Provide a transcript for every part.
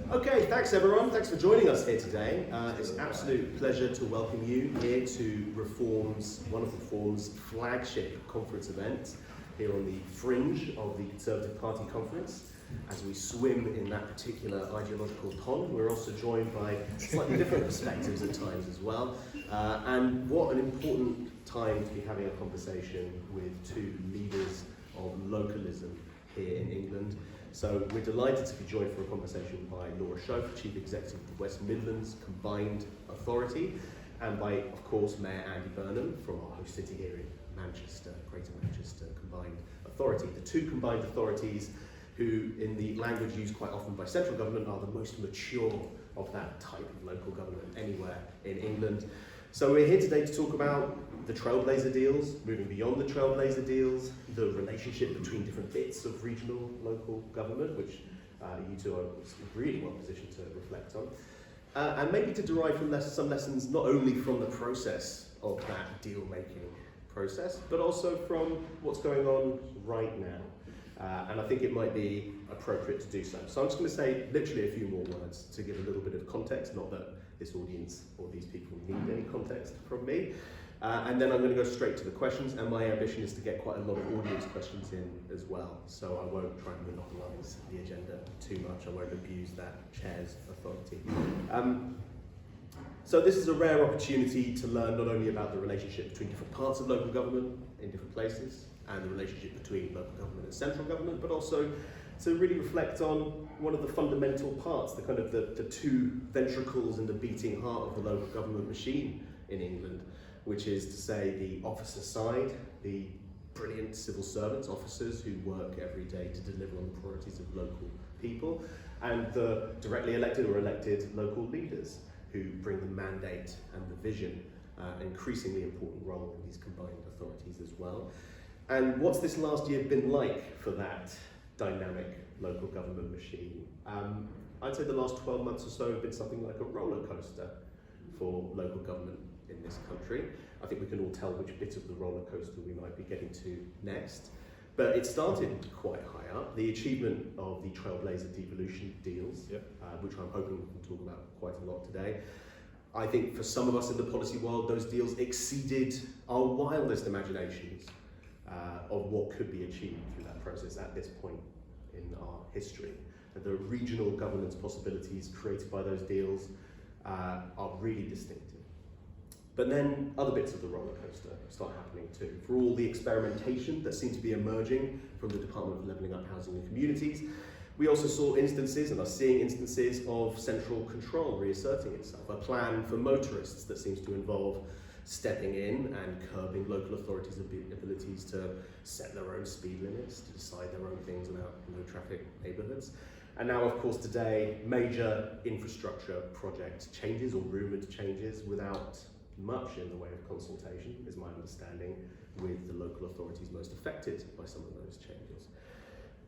Okay, thanks everyone. Thanks for joining us here today. It's an absolute pleasure to welcome you here to one of Reform's flagship conference events here on the fringe of the Conservative Party conference. As we swim in that particular ideological pond, we're also joined by slightly different perspectives at times as well. And what an important time to be having a conversation with two leaders of localism here in England. So we're delighted to be joined for a conversation by Laura Shoaf, Chief Executive of the West Midlands Combined Authority, and by, of course, Mayor Andy Burnham from our host city here in Manchester, Greater Manchester Combined Authority. The two combined authorities who, in the language used quite often by central government, are the most mature of that type of local government anywhere in England. So we're here today to talk about the Trailblazer deals, moving beyond the Trailblazer deals, the relationship between different bits of regional local government, which you two are really well positioned to reflect on, and maybe to derive from some lessons not only from the process of that deal-making process, but also from what's going on right now. And I think it might be appropriate to do so. So I'm just going to say literally a few more words to give a little bit of context, not that this audience or these people need any context from me. And then I'm going to go straight to the questions, and my ambition is to get quite a lot of audience questions in as well. So I won't try and monopolise the agenda too much. I won't abuse that chair's authority. So this is a rare opportunity to learn not only about the relationship between different parts of local government in different places, and the relationship between local government and central government, but also to really reflect on one of the fundamental parts, the two ventricles in the beating heart of the local government machine in England, which is to say the officer side, the brilliant civil servants, officers who work every day to deliver on the priorities of local people, and the directly elected or elected local leaders who bring the mandate and the vision, an increasingly important role in these combined authorities as well. And what's this last year been like for that dynamic local government machine? I'd say the last 12 months or so have been something like a roller coaster for local government in this country. I think we can all tell which bit of the roller coaster we might be getting to next. But it started quite high up. The achievement of the Trailblazer devolution deals, which I'm hoping we can talk about quite a lot today. I think for some of us in the policy world, those deals exceeded our wildest imaginations of what could be achieved through that process at this point in our history. And the regional governance possibilities created by those deals are really distinctive. But then other bits of the roller coaster start happening too. For all the experimentation that seemed to be emerging from the Department of Levelling Up Housing and Communities, we also saw instances, and are seeing instances, of central control reasserting itself. A plan for motorists that seems to involve stepping in and curbing local authorities' abilities to set their own speed limits, to decide their own things about low traffic neighbourhoods. And now, of course, today, major infrastructure project changes or rumoured changes without much in the way of consultation, is my understanding, with the local authorities most affected by some of those changes.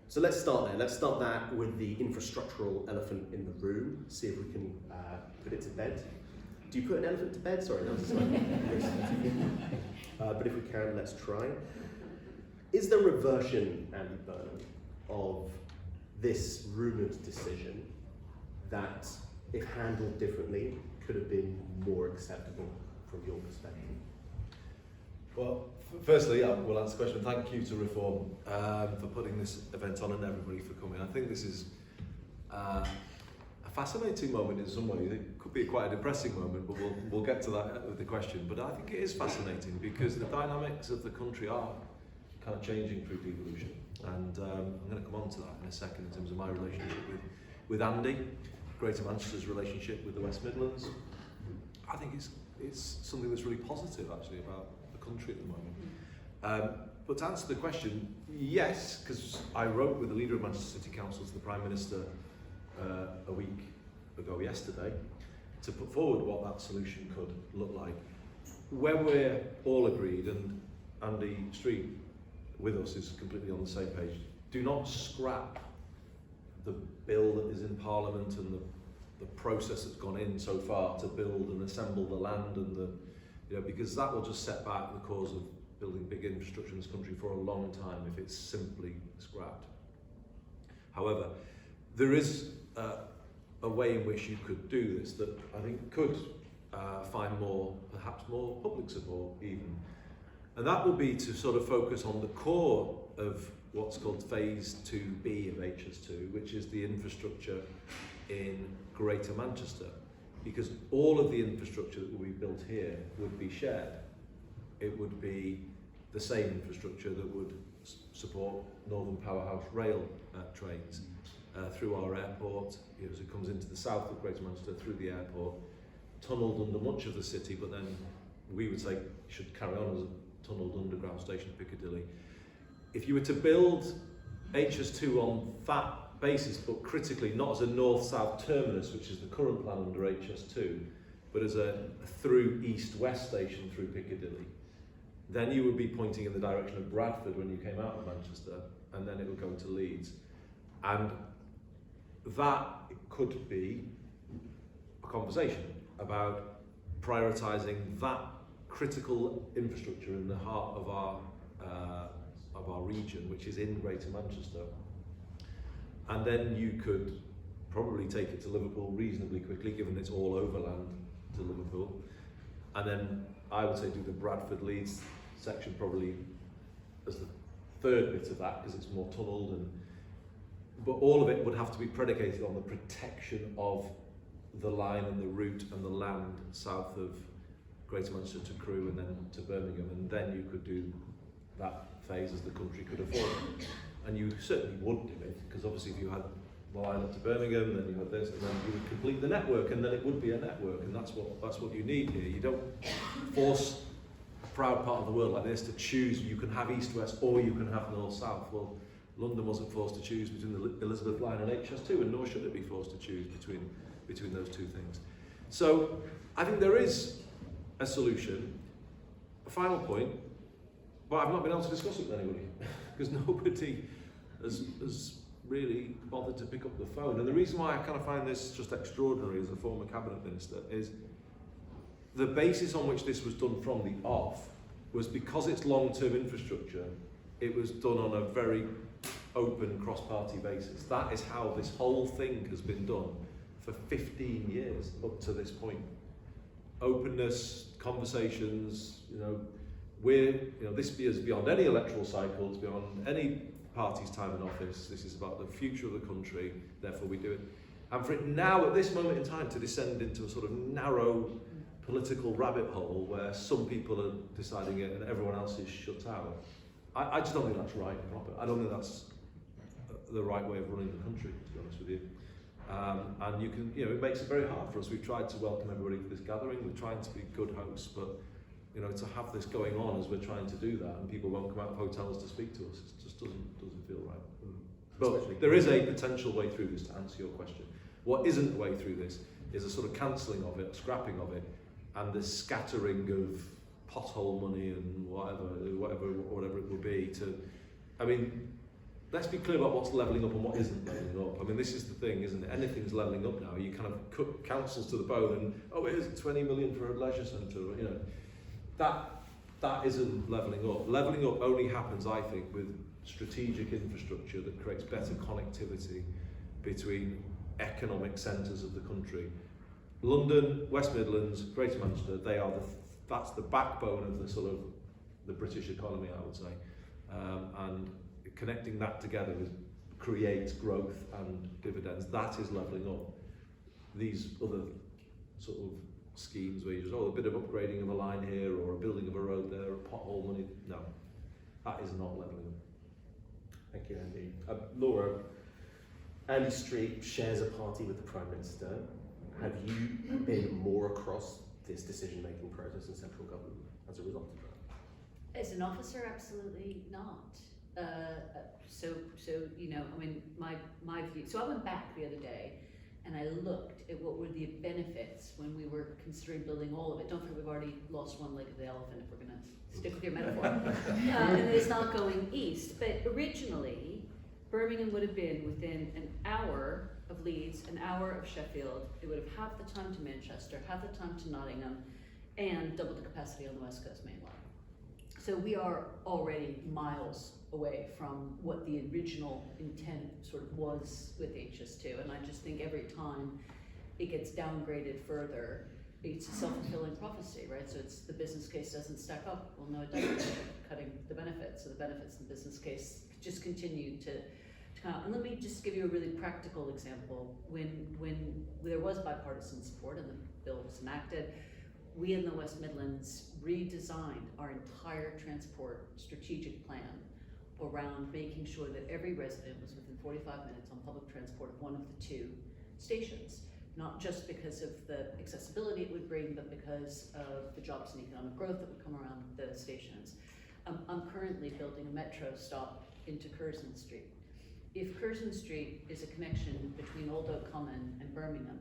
So let's start there. Let's start that with the infrastructural elephant in the room, see if we can put it to bed. Do you put an elephant to bed? Sorry, that was but if we can, let's try. Is there a version, Andy Burnham, of this rumoured decision that, if handled differently, could have been more acceptable from your perspective? Well, firstly, I will answer the question. Thank you to Reform for putting this event on and everybody for coming. I think this is a fascinating moment in some ways. It could be quite a depressing moment, but we'll get to that with the question. But I think it is fascinating because the dynamics of the country are kind of changing through devolution. And I'm going to come on to that in a second in terms of my relationship with Andy, Greater Manchester's relationship with the West Midlands. I think it's something that's really positive actually about the country at the moment. But to answer the question, yes, because I wrote with the leader of Manchester City Council to the Prime Minister a week ago yesterday to put forward what that solution could look like. Where we're all agreed, and Andy Street with us is completely on the same page, do not scrap the bill that is in Parliament and the process that's gone in so far to build and assemble the land and because that will just set back the cause of building big infrastructure in this country for a long time if it's simply scrapped. However, there is a way in which you could do this that I think could find perhaps more public support even. And that would be to sort of focus on the core of what's called phase 2B of HS2, which is the infrastructure in Greater Manchester. Because all of the infrastructure that will be built here would be shared. It would be the same infrastructure that would support Northern Powerhouse rail trains through our airport, as it comes into the south of Greater Manchester through the airport, tunnelled under much of the city, but then we would say it should carry on as a tunnelled underground station at Piccadilly. If you were to build HS2 on that basis, but critically not as a north-south terminus, which is the current plan under HS2, but as a through east-west station through Piccadilly, then you would be pointing in the direction of Bradford when you came out of Manchester, and then it would go to Leeds. And that could be a conversation about prioritising that critical infrastructure in the heart of our region, which is in Greater Manchester. And then you could probably take it to Liverpool reasonably quickly, given it's all overland to Liverpool. And then I would say do the Bradford-Leeds section probably as the third bit of that, because it's more tunnelled. But all of it would have to be predicated on the protection of the line and the route and the land south of Greater Manchester to Crewe and then to Birmingham. And then you could do that phase as the country could afford. And you certainly would do it, because obviously if you had the line up to Birmingham, then you had this, and then you would complete the network, and then it would be a network, and that's what you need here. You don't force a proud part of the world like this to choose. You can have east-west or you can have north-south. Well, London wasn't forced to choose between the Elizabeth line and HS2, and nor should it be forced to choose between those two things. So I think there is a solution. A final point, but I've not been able to discuss it with anybody because nobody has really bothered to pick up the phone. And the reason why I kind of find this just extraordinary as a former cabinet minister is the basis on which this was done from the off was because it's long-term infrastructure, it was done on a very open cross-party basis. That is how this whole thing has been done for 15 years up to this point. Openness, conversations, this is beyond any electoral cycles, beyond any party's time in office. This is about the future of the country, therefore we do it. And for it now, at this moment in time, to descend into a sort of narrow political rabbit hole where some people are deciding it and everyone else is shut out, I just don't think that's right and proper. I don't think that's the right way of running the country, to be honest with you. And you can, it makes it very hard for us. We've tried to welcome everybody to this gathering. We're trying to be good hosts, but to have this going on as we're trying to do that, and people won't come out of hotels to speak to us, it just doesn't feel right. But there is a potential way through this, to answer your question. What isn't the way through this is a sort of cancelling of it, scrapping of it, and the scattering of pothole money and whatever it will be let's be clear about what's levelling up and what isn't levelling up. This is the thing, isn't it? Anything's levelling up now. You kind of cut councils to the bone and, here's 20 million for a leisure centre, That isn't levelling up. Levelling up only happens, I think, with strategic infrastructure that creates better connectivity between economic centres of the country. London, West Midlands, Greater Manchester, that's the backbone of the British economy, I would say. And connecting that together creates growth and dividends. That is levelling up. These other sort of schemes where you just, a bit of upgrading of a line here or a building of a road there, or pothole money, no, that is not levelling up. Thank you, Andy. Laura, Andy Street shares a party with the Prime Minister. Have you been more across this decision-making process in central government as a result of that? As an officer, absolutely not. My view. So I went back the other day and I looked at what were the benefits when we were considering building all of it. Don't forget, we've already lost one leg of the elephant if we're going to stick with your metaphor. And it's not going east. But originally, Birmingham would have been within an hour of Leeds, an hour of Sheffield. It would have half the time to Manchester, half the time to Nottingham, and double the capacity on the West Coast Main Line. So we are already miles away from what the original intent sort of was with HS2, and I just think every time it gets downgraded further, it's a self-fulfilling prophecy, right? So it's the business case doesn't stack up. Well, no, it doesn't. Cutting the benefits, so the benefits in the business case just continue to kind of. And let me just give you a really practical example. When there was bipartisan support and the bill was enacted, we in the West Midlands redesigned our entire transport strategic plan around making sure that every resident was within 45 minutes on public transport of one of the two stations. Not just because of the accessibility it would bring, but because of the jobs and economic growth that would come around the stations. I'm currently building a metro stop into Curzon Street. If Curzon Street is a connection between Old Oak Common and Birmingham,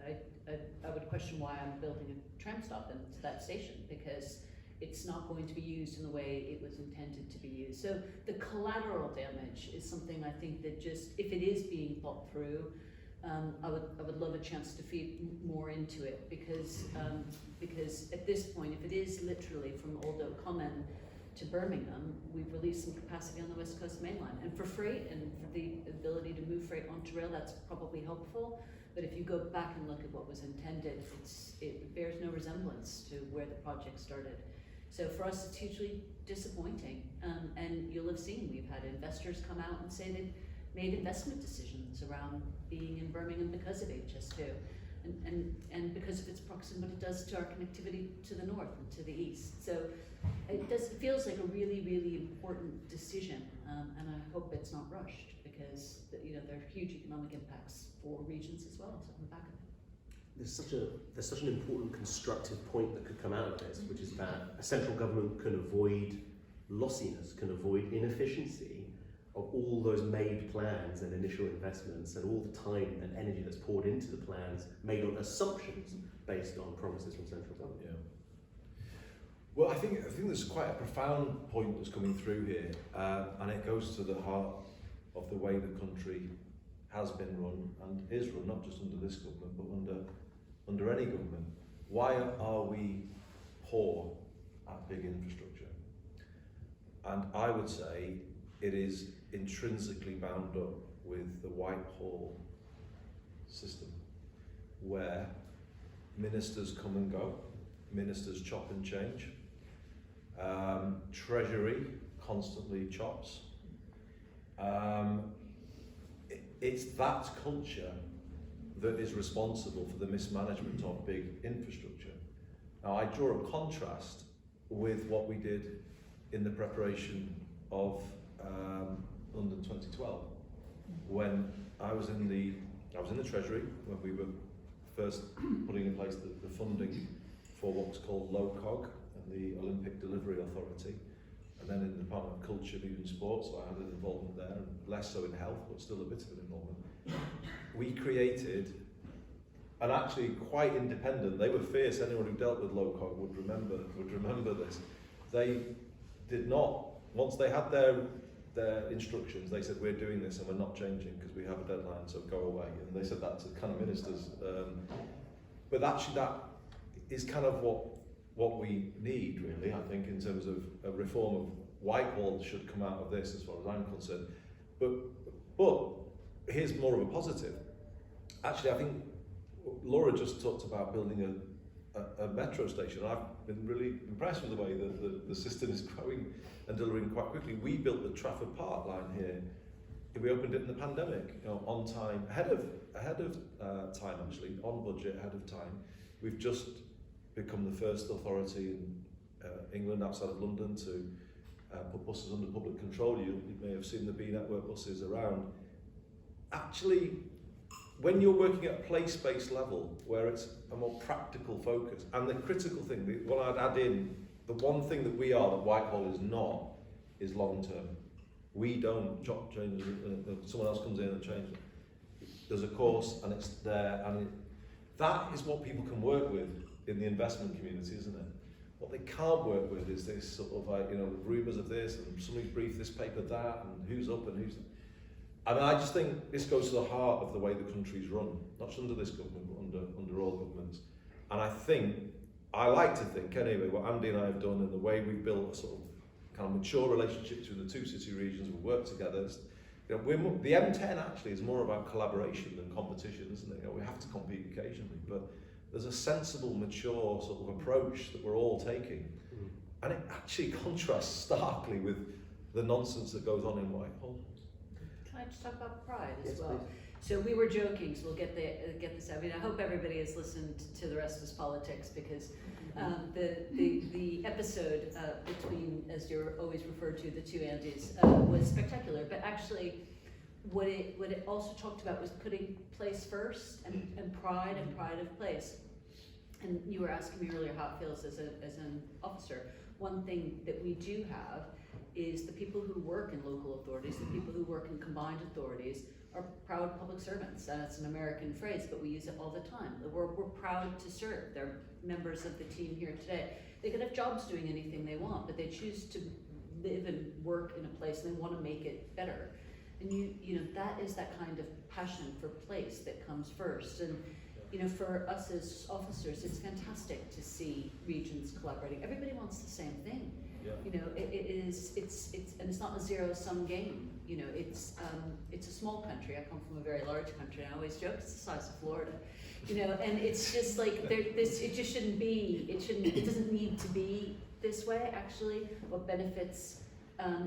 I would question why I'm building a tram stop into that station, because it's not going to be used in the way it was intended to be used. So the collateral damage is something I think that just, if it is being thought through, I would love a chance to feed more into it, because at this point, if it is literally from Old Oak Common to Birmingham, we've released some capacity on the West Coast Main Line, and for freight and for the ability to move freight onto rail, that's probably helpful. But if you go back and look at what was intended, it bears no resemblance to where the project started. So for us, it's hugely disappointing, and you'll have seen we've had investors come out and say they've made investment decisions around being in Birmingham because of HS2, and because of its proximity, what it does to our connectivity to the north and to the east. So it feels like a really, really important decision, and I hope it's not rushed, because there are huge economic impacts for regions as well. So on the back of it. There's such an important constructive point that could come out of this, which is that a central government can avoid lossiness, can avoid inefficiency of all those made plans and initial investments and all the time and energy that's poured into the plans made on assumptions based on promises from central government. Yeah. Well, I think there's quite a profound point that's coming through here, and it goes to the heart of the way the country has been run and is run, not just under this government, but under any government. Why are we poor at big infrastructure? And I would say it is intrinsically bound up with the Whitehall system, where ministers come and go, ministers chop and change, Treasury constantly chops. It's that culture that is responsible for the mismanagement of big infrastructure. Now, I draw a contrast with what we did in the preparation of London 2012, when I was in the Treasury when we were first putting in place the funding for what was called LOCOG and the Olympic Delivery Authority, and then in the Department of Culture, Youth and Sport, so I had an involvement there, and less so in health, but still a bit of an involvement. We created, and actually quite independent, they were fierce, anyone who dealt with LOCOG would remember this. They did not, once they had their instructions, they said, we're doing this and we're not changing because we have a deadline, so go away. And they said that to kind of ministers. But actually that is kind of what we need, really, I think, in terms of a reform of Whitehall should come out of this, as far as I'm concerned. But here's more of a positive. Actually, I think Laura just talked about building a metro station. I've been really impressed with the way that the system is growing and delivering quite quickly. We built the Trafford Park line here. We opened it in the pandemic, on time, ahead of time actually, on budget, ahead of time. We've just become the first authority in England outside of London to put buses under public control. You may have seen the B network buses around. Actually, when you're working at a place-based level where it's a more practical focus, and the critical thing, what I'd add in, the one thing that we are that Whitehall is not, is long-term. We don't chop changes, someone else comes in and changes it. There's a course and it's there, and that is what people can work with in the investment community, isn't it? What they can't work with is this sort of rumours of this, and somebody's briefed this paper that, and who's up and who's... I mean, I just think this goes to the heart of the way the country's run, not just under this government, but under all governments. And I like to think anyway, what Andy and I have done and the way we've built a sort of kind of mature relationship between the two city regions. We work together. You know, the M10 actually is more about collaboration than competition, isn't it? You know, we have to compete occasionally, but there's a sensible, mature sort of approach that we're all taking. And it actually contrasts starkly with the nonsense that goes on in Whitehall. Can I just talk about pride as Yes, well? please. So we were joking, so we'll get this. I mean, I hope everybody has listened to the rest of this politics, because the episode between, as you're always referred to, the two Andys was spectacular. But actually, what it also talked about was putting place first and pride of place. And you were asking me earlier how it feels as an officer. One thing that we do have is the people who work in local authorities, the people who work in combined authorities, are proud public servants. And it's an American phrase, but we use it all the time. We're proud to serve. They're members of the team here today. They could have jobs doing anything they want, but they choose to live and work in a place and they want to make it better. And you know, that is that kind of passion for place that comes first. And you know, for us as officers, it's fantastic to see regions collaborating. Everybody wants the same thing. Yeah. You know, it's and it's not a zero-sum game. You know, it's a small country. I come from a very large country, and I always joke it's the size of Florida. You know, and it's just like it just shouldn't be. It doesn't need to be this way. Actually, what benefits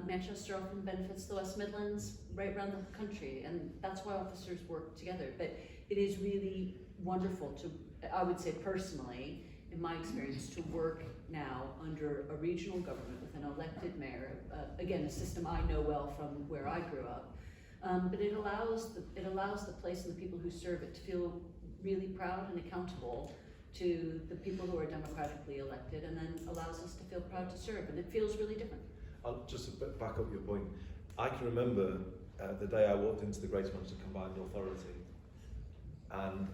Manchester often benefits the West Midlands, right around the country, and that's why officers work together. But it is really wonderful to, I would say personally, in my experience, to work now under a regional government with an elected mayor. Again, a system I know well from where I grew up. But it allows the place and the people who serve it to feel really proud and accountable to the people who are democratically elected, and then allows us to feel proud to serve, and it feels really different. I'll just back up your point. I can remember the day I walked into the Greater Manchester Combined Authority, and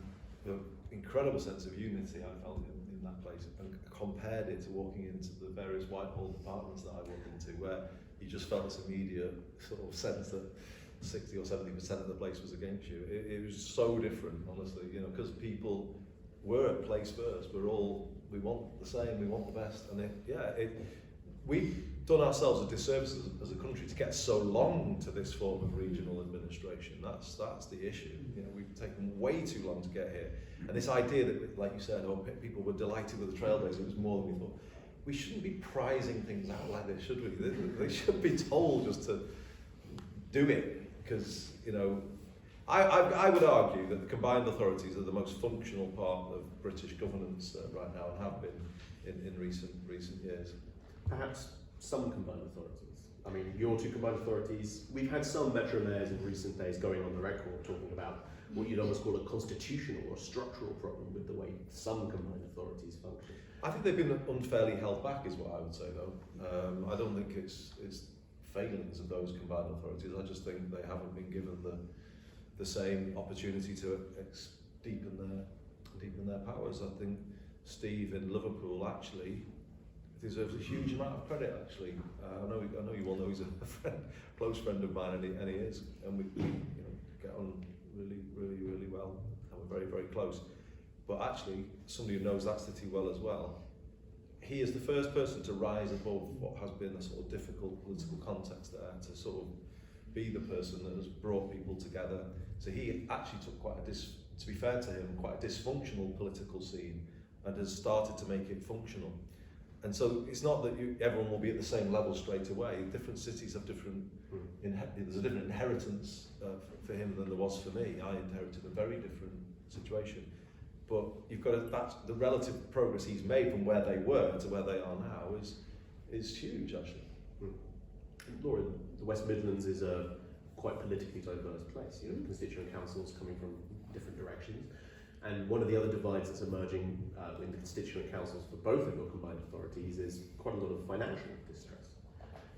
the incredible sense of unity I felt in that place, and compared it to walking into the various Whitehall departments that I walked into, where you just felt this immediate sort of sense that 60 or 70% of the place was against you. It was so different, honestly, you know, because people were at place first. We want the same, we want the best, and we've done ourselves a disservice as a country to get so long to this form of regional administration. That's the issue. You know, we've taken way too long to get here. And this idea that, like you said, people were delighted with the trail days, it was more than we thought. We shouldn't be prizing things out like this, should we? They should be told just to do it, because, you know, I would argue that the combined authorities are the most functional part of British governance right now, and have been in recent years. Perhaps some combined authorities. I mean, your two combined authorities, we've had some metro mayors in recent days going on the record talking about what you'd almost call a constitutional or structural problem with the way some combined authorities function. I think they've been unfairly held back, is what I would say, though. I don't think it's failings of those combined authorities. I just think they haven't been given the same opportunity to deepen their powers. I think Steve in Liverpool actually deserves a huge amount of credit. Actually, I know you all know he's a close friend of mine, and he is, and we get on really well, and we're very close. But actually, somebody who knows that city well as well, he is the first person to rise above what has been a sort of difficult political context there, to sort of be the person that has brought people together. So he actually took to be fair to him, quite a dysfunctional political scene, and has started to make it functional. And so it's not that everyone will be at the same level straight away. Different cities have different, there's a different inheritance for him than there was for me. I inherited a very different situation. But you've got that's the relative progress he's made from where they were to where they are now is huge, actually. Laura, the West Midlands is a quite politically diverse place. You know, constituent councils coming from different directions. And one of the other divides that's emerging in the constituent councils for both of your combined authorities is quite a lot of financial distress.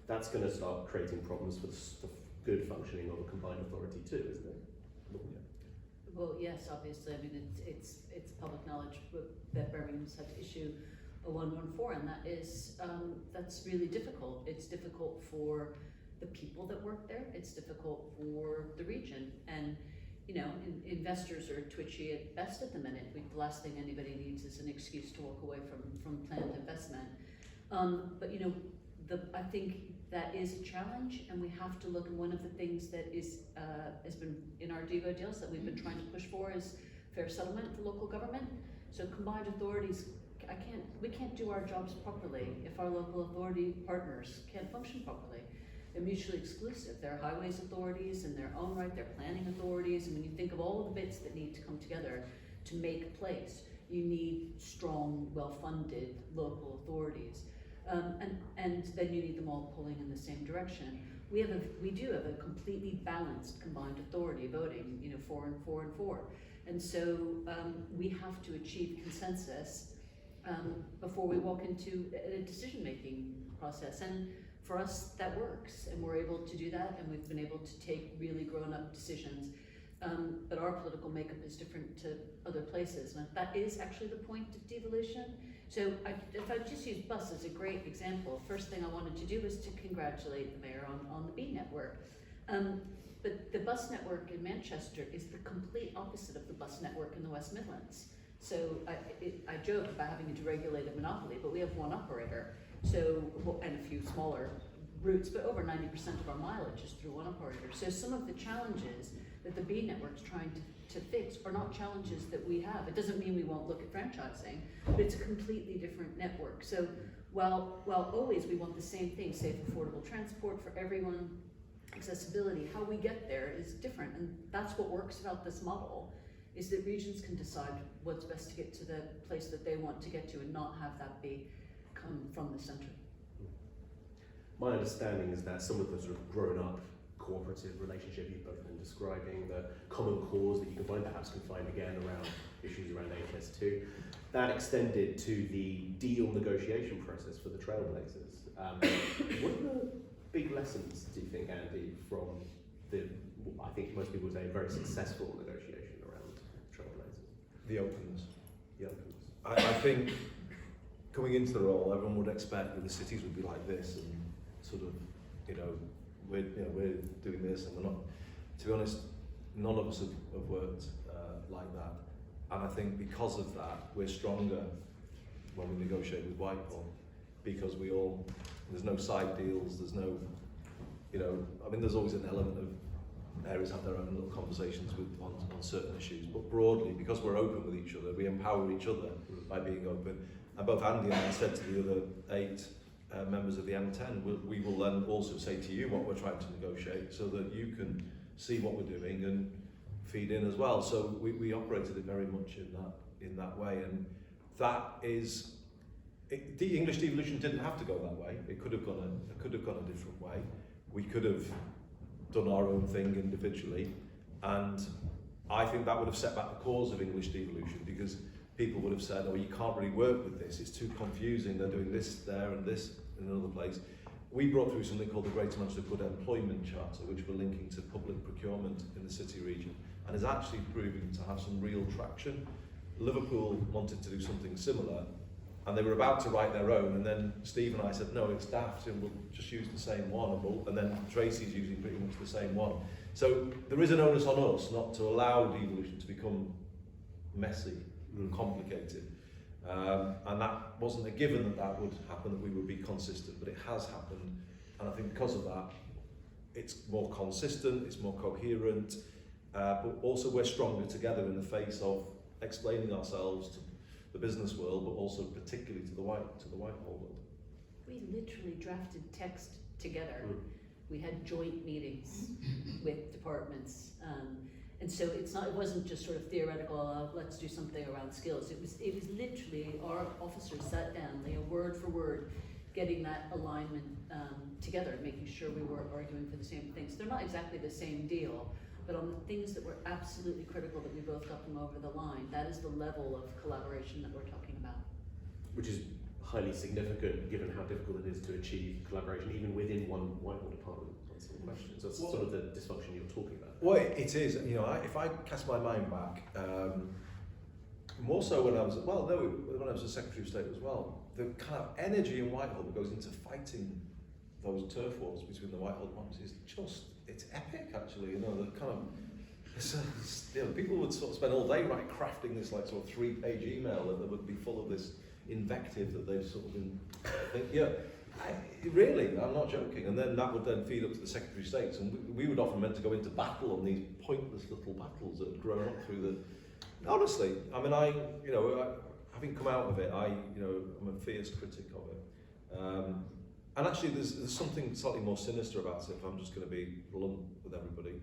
That's going to start creating problems for the good functioning of a combined authority too, isn't it? Well, yes, obviously. I mean, it's public knowledge that Birmingham's had to issue a 114, and that is that's really difficult. It's difficult for the people that work there. It's difficult for the region, and you know, investors are twitchy at best at the minute. The last thing anybody needs is an excuse to walk away from planned investment. But you know, I think that is a challenge, and we have to look, and one of the things that is has been in our Devo deals that we've been trying to push for is fair settlement for local government. So combined authorities, we can't do our jobs properly if our local authority partners can't function properly. They're mutually exclusive. They're highways authorities in their own right, they're planning authorities, and when you think of all of the bits that need to come together to make a place, you need strong, well-funded local authorities. And then you need them all pulling in the same direction. We do have a completely balanced combined authority voting, 4 and 4 and 4. And so we have to achieve consensus before we walk into a decision-making process. And for us, that works, and we're able to do that, and we've been able to take really grown-up decisions. But our political makeup is different to other places, and that is actually the point of devolution. So if I just use bus as a great example, first thing I wanted to do was to congratulate the mayor on the B network. But the bus network in Manchester is the complete opposite of the bus network in the West Midlands. So I joke about having a deregulated monopoly, but we have one operator, and a few smaller routes, but over 90% of our mileage is through one operator. So some of the challenges that the B network's trying to fix are not challenges that we have. It doesn't mean we won't look at franchising, but it's a completely different network. So while always we want the same thing, safe, affordable transport for everyone, accessibility, how we get there is different. And that's what works about this model, is that regions can decide what's best to get to the place that they want to get to and not have that come from the centre. My understanding is that some of the sort of grown-up cooperative relationship you've both been describing, the common cause that you can find again around issues around HS2, that extended to the deal negotiation process for the Trailblazers. What are the big lessons, do you think, Andy, from I think most people would say, a very successful negotiation around Trailblazers? The openness. The openness. I think coming into the role, everyone would expect that the cities would be like this, and sort of, we're doing this, and we're not. To be honest, none of us have worked like that, and I think because of that, we're stronger when we negotiate with Whitehall, because there's no side deals, there's no, there's always an element of areas have their own little conversations on certain issues, but broadly, because we're open with each other, we empower each other by being open. And both Andy and I said to the other 8 members of the M10, we will then also say to you what we're trying to negotiate, so that you can see what we're doing and feed in as well. So we operated it very much in that way, and that is. The English devolution didn't have to go that way. It could have gone a different way. We could have done our own thing individually, and I think that would have set back the cause of English devolution, because people would have said, "Oh, you can't really work with this. It's too confusing. They're doing this there and this in another place." We brought through something called the Greater Manchester Good Employment Charter, which we're linking to public procurement in the city region, and is actually proving to have some real traction. Liverpool wanted to do something similar, and they were about to write their own, and then Steve and I said, no, it's daft, and we'll just use the same one, and then Tracy's using pretty much the same one. So there is an onus on us not to allow devolution to become messy and complicated. And that wasn't a given that would happen, that we would be consistent, but it has happened. And I think because of that, it's more consistent, it's more coherent, but also we're stronger together in the face of explaining ourselves to the business world, but also particularly to the Whitehall world. We literally drafted text together. We had joint meetings with departments, and so it wasn't just sort of theoretical. Let's do something around skills. It was literally our officers sat down, word for word, getting that alignment together, making sure we were arguing for the same things. They're not exactly the same deal, but on the things that were absolutely critical that we both got them over the line, that is the level of collaboration that we're talking about. Which is highly significant, given how difficult it is to achieve collaboration, even within one Whitehall department on some questions. That's sort of the dysfunction you're talking about. Well, it is. If I cast my mind back, more so when I was a Secretary of State as well, the kind of energy in Whitehall that goes into fighting those turf wars between the Whitehall departments is it's epic, actually. People would sort of spend all day crafting this sort of 3-page email that would be full of this invective that they've sort of been. Really, I'm not joking. And then that would then feed up to the Secretary of States, and we would often meant to go into battle on these pointless little battles that had grown up through the. Honestly, I mean, having come out of it, I'm a fierce critic of it. And actually, there's something slightly more sinister about it. If I'm just going to be blunt with everybody,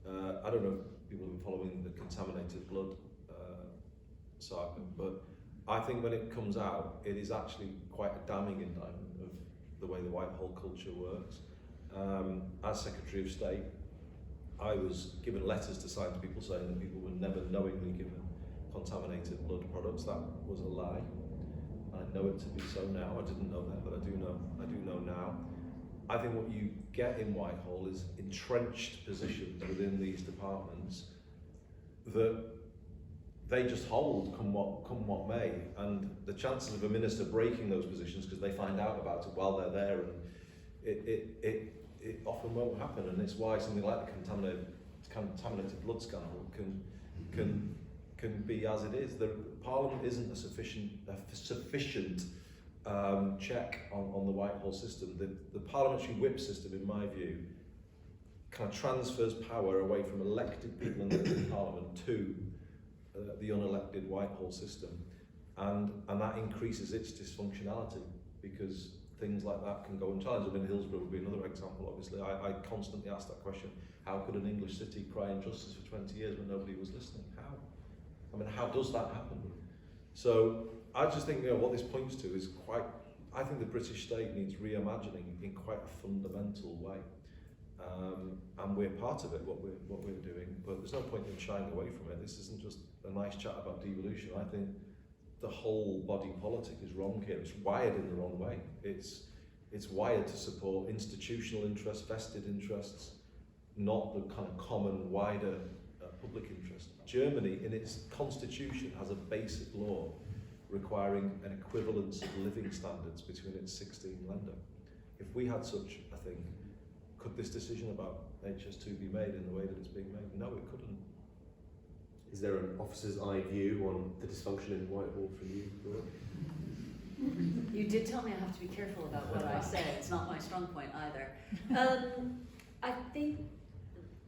I don't know if people have been following the contaminated blood saga, but I think when it comes out, it is actually quite a damning indictment of the way the Whitehall culture works. As Secretary of State, I was given letters to sign to people saying that people were never knowingly given contaminated blood products. That was a lie. I know it to be so now. I didn't know that, but I do know now. I think what you get in Whitehall is entrenched positions within these departments that they just hold come what may, and the chances of a minister breaking those positions because they find out about it while they're there, and it often won't happen, and it's why something like the contaminated blood scandal can be as it is. The Parliament isn't a sufficient check on the Whitehall system. The parliamentary whip system, in my view, kind of transfers power away from elected people in the Parliament to the unelected Whitehall system, and that increases its dysfunctionality because things like that can go unchallenged. I mean, Hillsborough would be another example. Obviously, I constantly ask that question: how could an English city cry injustice for 20 years when nobody was listening? How? I mean, how does that happen? So I just think what this points to is I think the British state needs reimagining in quite a fundamental way. And we're part of it, what we're doing, but there's no point in shying away from it. This isn't just a nice chat about devolution. I think the whole body politic is wrong here. It's wired in the wrong way. It's wired to support institutional interests, vested interests, not the kind of common, wider public interest. Germany, in its constitution, has a basic law requiring an equivalence of living standards between its 16 länder. If we had such a thing, could this decision about HS2 be made in the way that it's being made? No, it couldn't. Is there an officer's eye view on the dysfunction in Whitehall from you? You did tell me I have to be careful about what I say. It's not my strong point either. I think,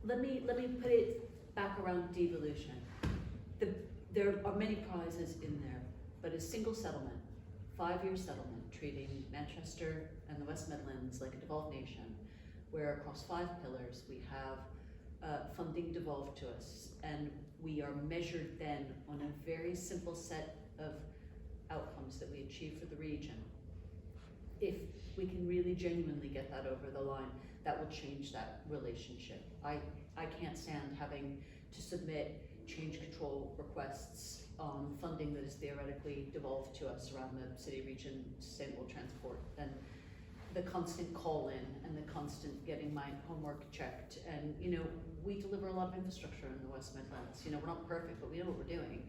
let me put it back around devolution. There are many prizes in there, but a single settlement, 5-year settlement, treating Manchester and the West Midlands like a devolved nation, where across 5 pillars we have funding devolved to us, and we are measured then on a very simple set of outcomes that we achieve for the region. If we can really genuinely get that over the line, that will change that relationship. I can't stand having to submit change control requests on funding that is theoretically devolved to us around the city, region, sustainable transport, and the constant call in and the constant getting my homework checked. And we deliver a lot of infrastructure in the West Midlands. We're not perfect, but we know what we're doing.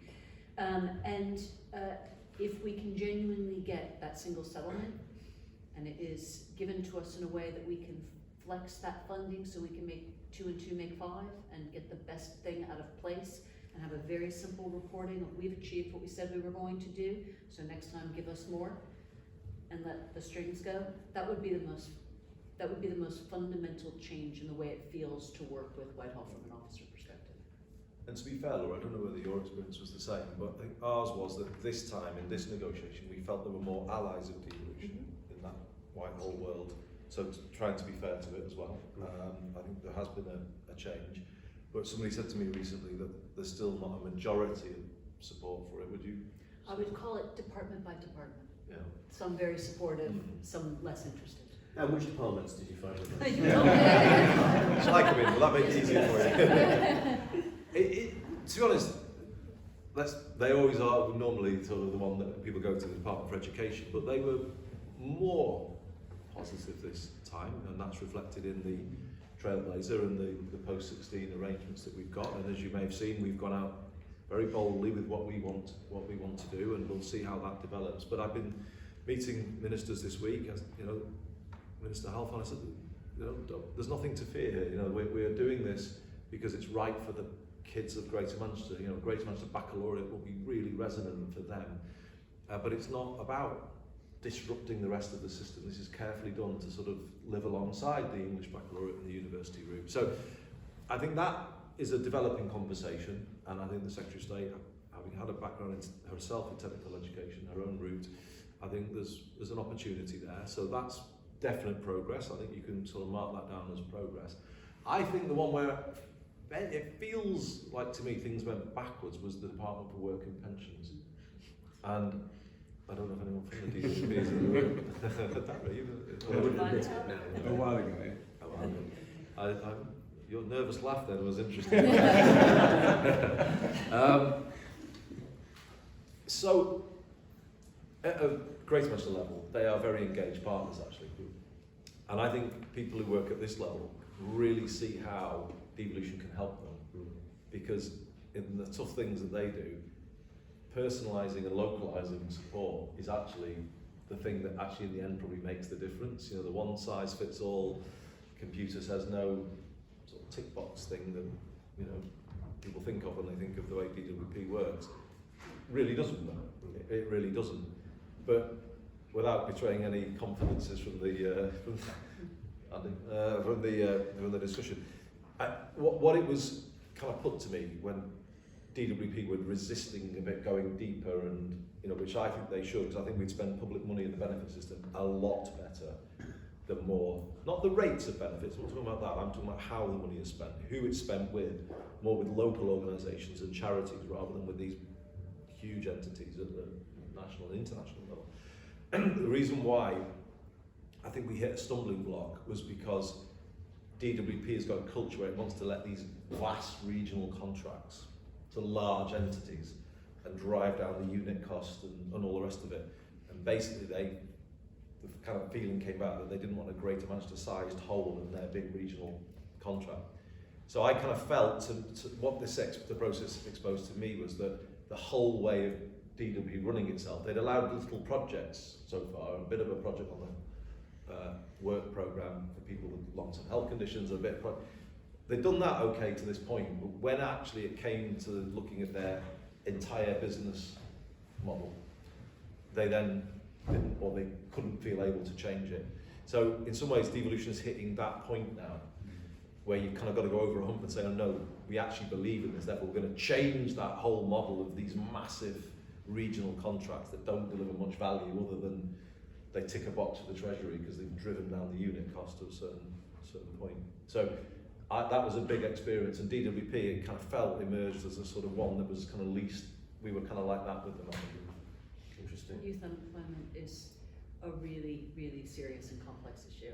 If we can genuinely get that single settlement, and it is given to us in a way that we can flex that funding so we can make 2 and 2 make 5 and get the best thing out of place and have a very simple reporting of we've achieved what we said we were going to do, so next time give us more, and let the strings go. That would be the most fundamental change in the way it feels to work with Whitehall from an officer perspective. And to be fair, Laura, I don't know whether your experience was the same, but I think ours was that this time in this negotiation we felt there were more allies of devolution in that Whitehall world. So trying to be fair to it as well. I think there has been a change, but somebody said to me recently that there's still not a majority of support for it. Would you? I would call it department by department. Yeah. Some very supportive, some less interested. And which departments did you find? Shall I come in? Will that make it easier for you? To be honest, they always are normally sort of the one that people go to the Department for Education, but they were more positive this time, and that's reflected in the Trailblazer and the post-16 arrangements that we've got. And as you may have seen, we've gone out very boldly with what we want to do, and we'll see how that develops. But I've been meeting ministers this week, as Minister Halfon, I said, there's nothing to fear here. We're doing this because it's right for the kids of Greater Manchester. Greater Manchester Baccalaureate will be really resonant for them, but it's not about disrupting the rest of the system. This is carefully done to sort of live alongside the English baccalaureate and the university route. So I think that is a developing conversation, and I think the Secretary of State, having had a background in herself in technical education, her own route, I think there's an opportunity there. So that's definite progress. I think you can sort of mark that down as progress. I think the one where it feels like to me things went backwards was the Department for Work and Pensions. And I don't know if anyone from the DWP is in the room. I wouldn't admit it now. A while ago, yeah. Oh, well, your nervous laugh then was interesting. So, at a Greater Manchester level, they are very engaged partners actually. And I think people who work at this level really see how devolution can help them. Because in the tough things that they do, personalising and localising support is actually the thing that actually in the end probably makes the difference. You know, the one size fits all, computer says no sort of tick box thing that, you know, people think of when they think of the way DWP works, really doesn't work. It really doesn't. But without betraying any confidences from the discussion, what it was kind of put to me when DWP were resisting a bit going deeper, and you know, which I think they should, because I think we'd spend public money in the benefit system a lot better than more, not the rates of benefits, I'm not talking about that, I'm talking about how the money is spent, who it's spent with, more with local organisations and charities rather than with these huge entities at the national and international level. The reason why I think we hit a stumbling block was because DWP has got a culture where it wants to let these vast regional contracts to large entities and drive down the unit cost and all the rest of it. And basically the kind of feeling came out that they didn't want a Greater Manchester sized hole in their big regional contract. So I kind of felt what the process exposed to me was that the whole way of DWP running itself, they'd allowed little projects so far, a bit of a project on the work programme for people with long-term health conditions, they'd done that okay to this point, but when actually it came to looking at their entire business model, they then didn't, or they couldn't feel able to change it. So in some ways devolution is hitting that point now, where you've kind of got to go over a hump and say, oh no, we actually believe in this, therefore we're going to change that whole model of these massive regional contracts that don't deliver much value other than they tick a box for the Treasury because they've driven down the unit cost to a certain point. So that was a big experience, and DWP, it kind of emerged as a sort of one that was kind of least, we were kind of like that with them. Interesting. Youth unemployment is a really, really serious and complex issue,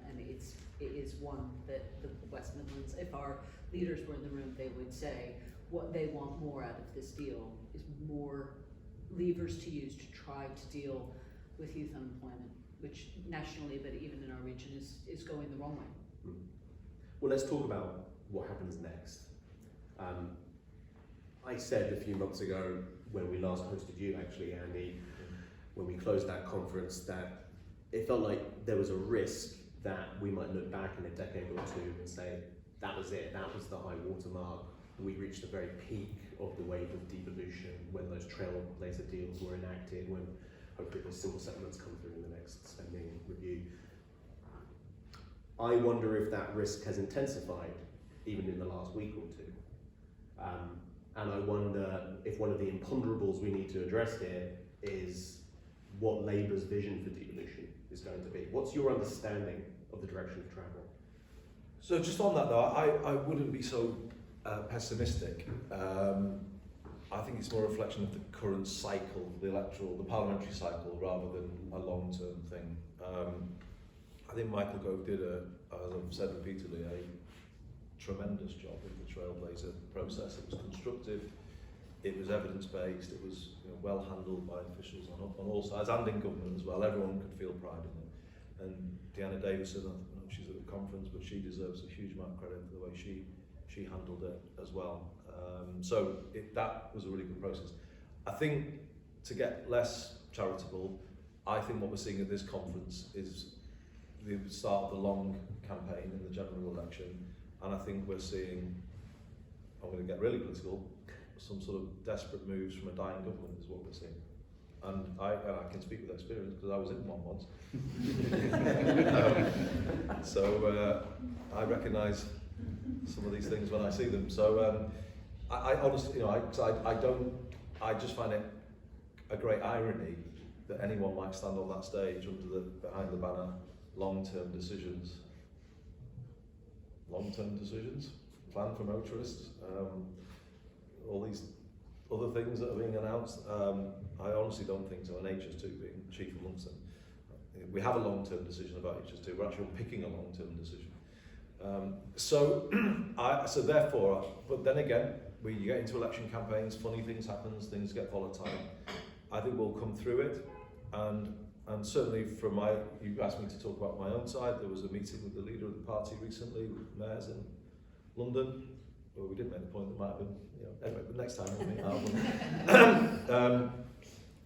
and it is one that the West Midlands, if our leaders were in the room, they would say what they want more out of this deal is more levers to use to try to deal with youth unemployment, which nationally, but even in our region, is going the wrong way. Well, let's talk about what happens next. I said a few months ago, when we last hosted you actually, Andy, when we closed that conference, that it felt like there was a risk that we might look back in a decade or two and say, that was it, that was the high watermark. We reached the very peak of the wave of devolution when those trailblazer deals were enacted, when hopefully those civil settlements come through in the next spending review. I wonder if that risk has intensified even in the last week or two. And I wonder if one of the imponderables we need to address here is what Labour's vision for devolution is going to be. What's your understanding of the direction of travel? So just on that though, I wouldn't be so pessimistic. I think it's more a reflection of the current cycle, the parliamentary cycle, rather than a long-term thing. I think Michael Gove did, as I've said repeatedly, a tremendous job with the Trailblazer process. It was constructive, it was evidence-based, it was well handled by officials on all sides and in government as well. Everyone could feel pride in it. And Deanna Davison, I don't know if she's at the conference, but she deserves a huge amount of credit for the way she handled it as well. That was a really good process. I think to get less charitable, I think what we're seeing at this conference is the start of the long campaign in the general election, and I think we're seeing, I'm going to get really political, some sort of desperate moves from a dying government is what we're seeing. and I can speak with experience because I was in one once. So I recognise some of these things when I see them. So I honestly, I just find it a great irony that anyone might stand on that stage behind the banner, long-term decisions, plan for motorists, all these other things that are being announced. I honestly don't think so. And HS2 being chief amongst them, we have a long-term decision about HS2. We're actually picking a long-term decision. So therefore, but then again, you get into election campaigns, funny things happen, things get volatile. I think we'll come through it, and certainly from you asked me to talk about my own side. There was a meeting with the leader of the party recently, with mayors in London. Well, we did make the point that might have been, anyway, but next time we'll meet.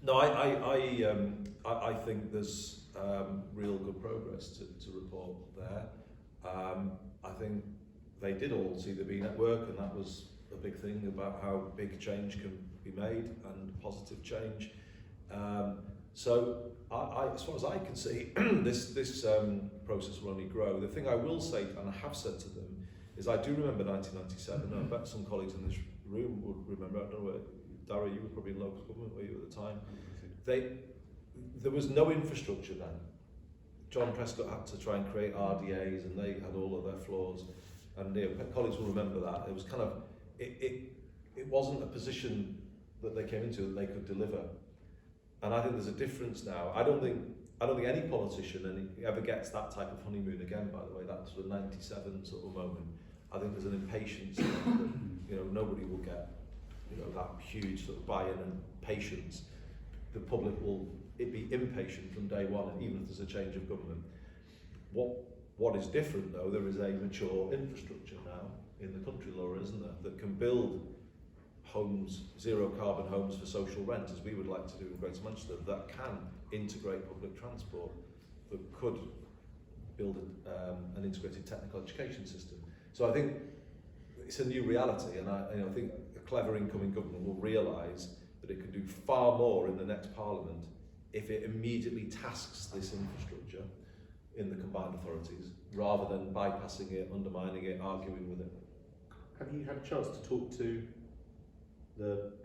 No, I think there's real good progress to report there. I think they did all see the BNet work, and that was a big thing about how big change can be made and positive change. So as far as I can see, this process will only grow. The thing I will say, and I have said to them, is I do remember 1997. I bet some colleagues in this room would remember. I don't know where, Dara, you were probably in local government, were you, at the time? There was no infrastructure then. John Prescott had to try and create RDAs, and they had all of their flaws. And colleagues will remember that. It was kind of, it wasn't a position that they came into that they could deliver. And I think there's a difference now. I don't think any politician ever gets that type of honeymoon again, by the way, that sort of 97 sort of moment. I think there's an impatience that, nobody will get, that huge sort of buy-in and patience. The public will be impatient from day one, even if there's a change of government. What is different, though, there is a mature infrastructure now in the country, Laura, isn't there, that can build homes, zero carbon homes for social rent, as we would like to do in Greater Manchester, that can integrate public transport, that could build an integrated technical education system. So I think it's a new reality, and I think a clever incoming government will realise that it can do far more in the next Parliament if it immediately tasks this infrastructure in the combined authorities, rather than bypassing it, undermining it, arguing with it. Have you had a chance to talk to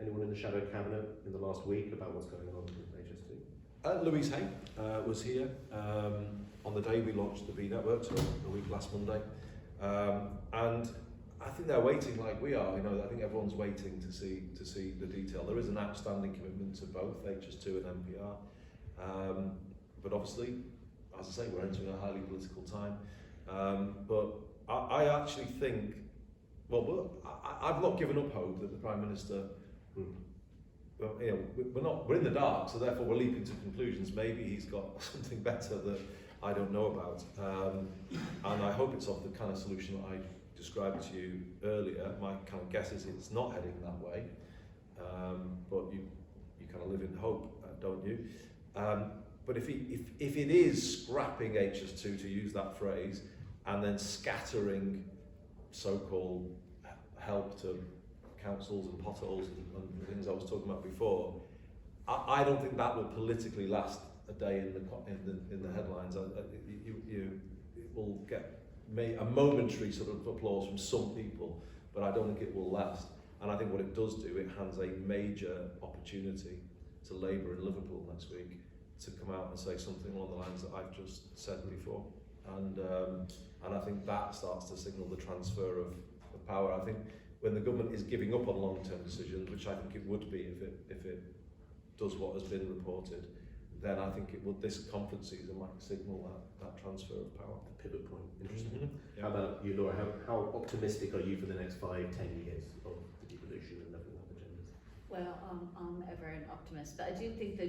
anyone in the shadow cabinet in the last week about what's going on with HS2? Louise Hay was here on the day we launched the B Network, so a week last Monday, and I think they're waiting like we are. I think everyone's waiting to see the detail. There is an outstanding commitment to both HS2 and NPR, but obviously, as I say, we're entering a highly political time. But I actually think, I've not given up hope that the Prime Minister, we're in the dark, so therefore we're leaping to conclusions. Maybe he's got something better that I don't know about, and I hope it's of the kind of solution that I described to you earlier. My kind of guess is it's not heading that way, but you kind of live in hope, don't you? But if it is scrapping HS2, to use that phrase, and then scattering so-called help to councils and potholes and the things I was talking about before, I don't think that will politically last a day in the headlines. It will get a momentary sort of applause from some people, but I don't think it will last. And I think what it does do, it hands a major opportunity to Labour in Liverpool next week to come out and say something along the lines that I've just said before. And I think that starts to signal the transfer of power. I think when the government is giving up on long-term decisions, which I think it would be if it does what has been reported, then I think this conference season might signal that transfer of power. The pivot point. Interesting. Mm-hmm. How about you, Laura? How optimistic are you for the next 5-10 years of the devolution and levelling up agendas? Well, I'm ever an optimist, but I do think the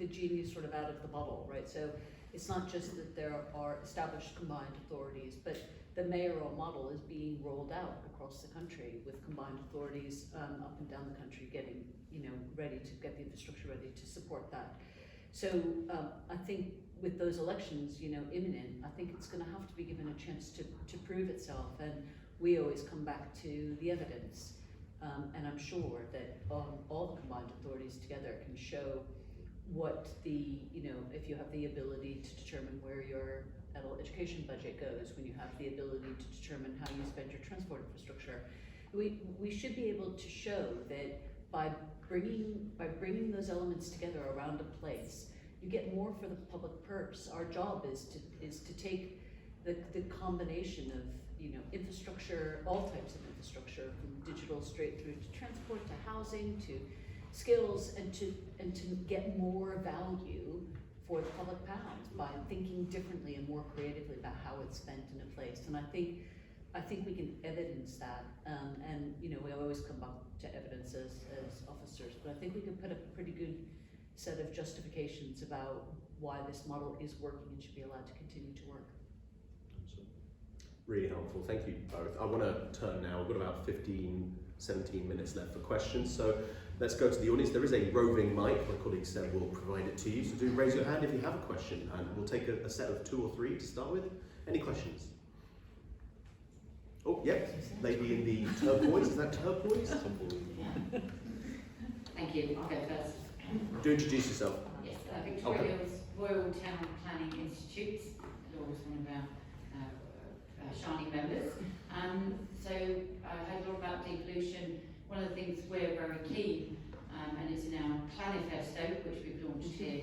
genie is sort of out of the bottle, right? So it's not just that there are established combined authorities, but the mayoral model is being rolled out across the country, with combined authorities up and down the country getting, ready to get the infrastructure ready to support that. So I think with those elections, imminent, I think it's going to have to be given a chance to prove itself. And we always come back to the evidence. And I'm sure that all the combined authorities together can show what the, if you have the ability to determine where your adult education budget goes, when you have the ability to determine how you spend your transport infrastructure, we should be able to show that by bringing those elements together around a place, you get more for the public purse. Our job is to take the combination of infrastructure, all types of infrastructure, from digital straight through to transport, to housing, to skills, and to get more value for the public pounds by thinking differently and more creatively about how it's spent in a place. And I think we can evidence that, and we always come back to evidence as officers, but I think we can put a pretty good set of justifications about why this model is working and should be allowed to continue to work. Really helpful, thank you both. I want to turn now, we've got about 17 minutes left for questions, so let's go to the audience. There is a roving mic, my colleague said we'll provide it to you, so do raise your hand if you have a question, and we'll take a set of 2 or 3 to start with. Any questions? Oh, yep, lady in the turquoise, is that turquoise? Thank you, I'll go first. Do introduce yourself. Yes, Victoria's Royal Town Planning Institute, Laura's one of our shining members. So I heard a lot about depollution. One of the things we're very keen, and it's in our manifesto, which we've launched here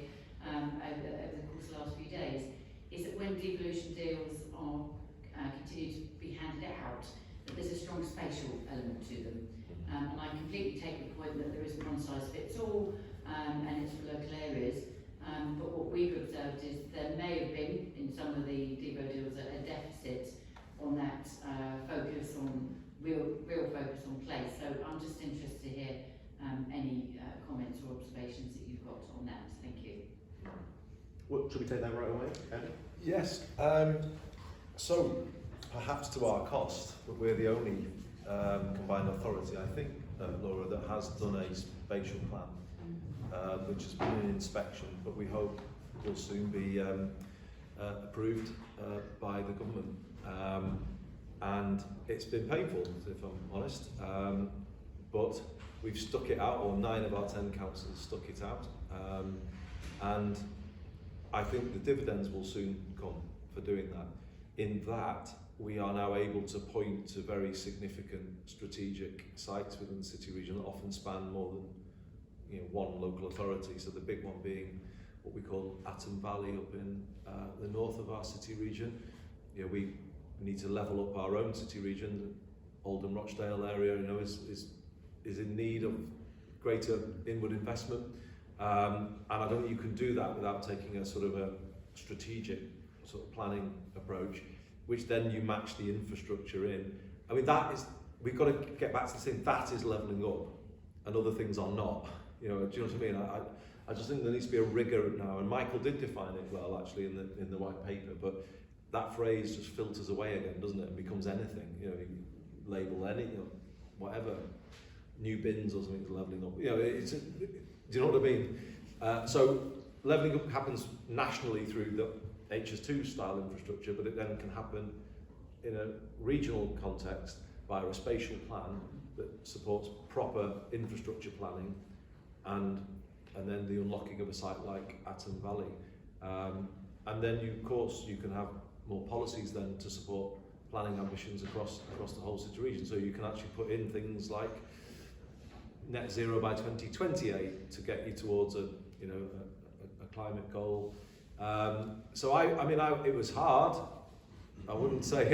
over the course of the last few days, is that when devolution deals are continue to be handed out, that there's a strong spatial element to them. And I completely take the point that there isn't one size fits all, and it's for local areas. But what we've observed is there may have been, in some of the devo deals, a deficit on that focus on real focus on place. So I'm just interested to hear any comments or observations that you've got on that. Thank you. Well, should we take that right away, Andy? Yes. So perhaps to our cost, but we're the only combined authority, I think, Laura, that has done a spatial plan, which has been an inspection, but we hope will soon be approved by the government. And it's been painful, if I'm honest, but we've stuck it out, or 9 of our 10 councils stuck it out, and I think the dividends will soon come for doing that. In that, we are now able to point to very significant strategic sites within the city region that often span more than one local authority. So the big one being what we call Atom Valley up in the north of our city region. We need to level up our own city region. The Oldham Rochdale area, is in need of greater inward investment, and I don't think you can do that without taking a sort of a strategic sort of planning approach, which then you match the infrastructure in. I mean, we've got to get back to the thing, that is levelling up, and other things are not. Do you know what I mean? I just think there needs to be a rigour now, and Michael did define it well actually in the white paper, but that phrase just filters away again, doesn't it, and becomes anything. You label any, whatever, new bins or something, levelling up. Do you know what I mean? So levelling up happens nationally through the HS2 style infrastructure, but it then can happen in a regional context via a spatial plan that supports proper infrastructure planning, and then the unlocking of a site like Atom Valley. And then of course you can have more policies then to support planning ambitions across the whole city region. So you can actually put in things like net zero by 2028 to get you towards a climate goal. So it was hard. I wouldn't say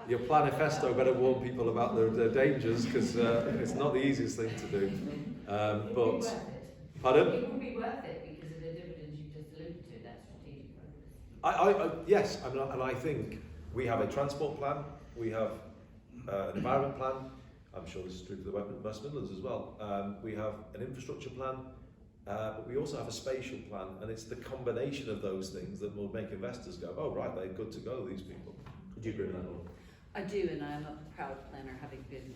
your planifesto better warn people about the dangers, because it's not the easiest thing to do. But it would pardon? It would be worth it because of the dividends you just alluded to, that strategic focus. Yes, and I think we have a transport plan, we have an environment plan. I'm sure this is true for the West Midlands as well. We have an infrastructure plan, but we also have a spatial plan, and it's the combination of those things that will make investors go, oh right, they're good to go, these people. Do you agree with that, Laura? I do, and I'm a proud planner, having been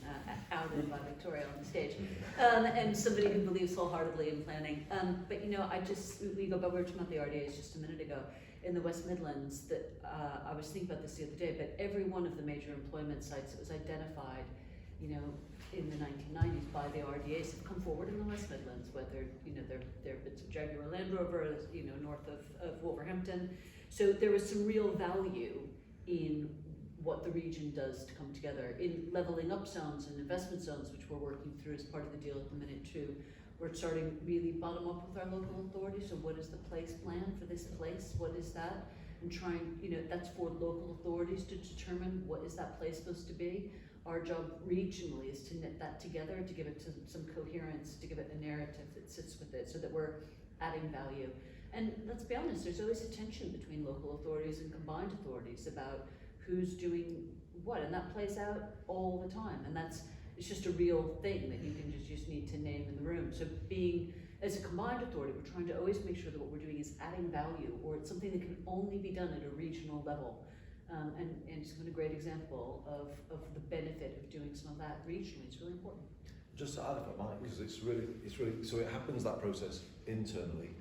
outed by Victoria on the stage, and somebody who believes wholeheartedly in planning. But we go back, we were talking about the RDAs just a minute ago, in the West Midlands, that I was thinking about this the other day, but every one of the major employment sites that was identified, in the 1990s by the RDAs have come forward in the West Midlands, whether, you know, there have been some Jaguar Land Rover, you know, north of Wolverhampton. So there was some real value in what the region does to come together. In levelling up zones and investment zones, which we're working through as part of the deal at the minute too, we're starting really bottom up with our local authorities. So what is the place plan for this place? What is that? And trying, you know, that's for local authorities to determine what is that place supposed to be. Our job regionally is to knit that together, to give it some coherence, to give it a narrative that sits with it so that we're adding value. And let's be honest, there's always a tension between local authorities and combined authorities about who's doing what, and that plays out all the time. And it's just a real thing that you can just need to name in the room. So being, as a combined authority, we're trying to always make sure that what we're doing is adding value, or it's something that can only be done at a regional level. And it's been a great example of the benefit of doing some of that regionally. It's really important. Just to add, if I might, because it's really, so it happens, that process internally,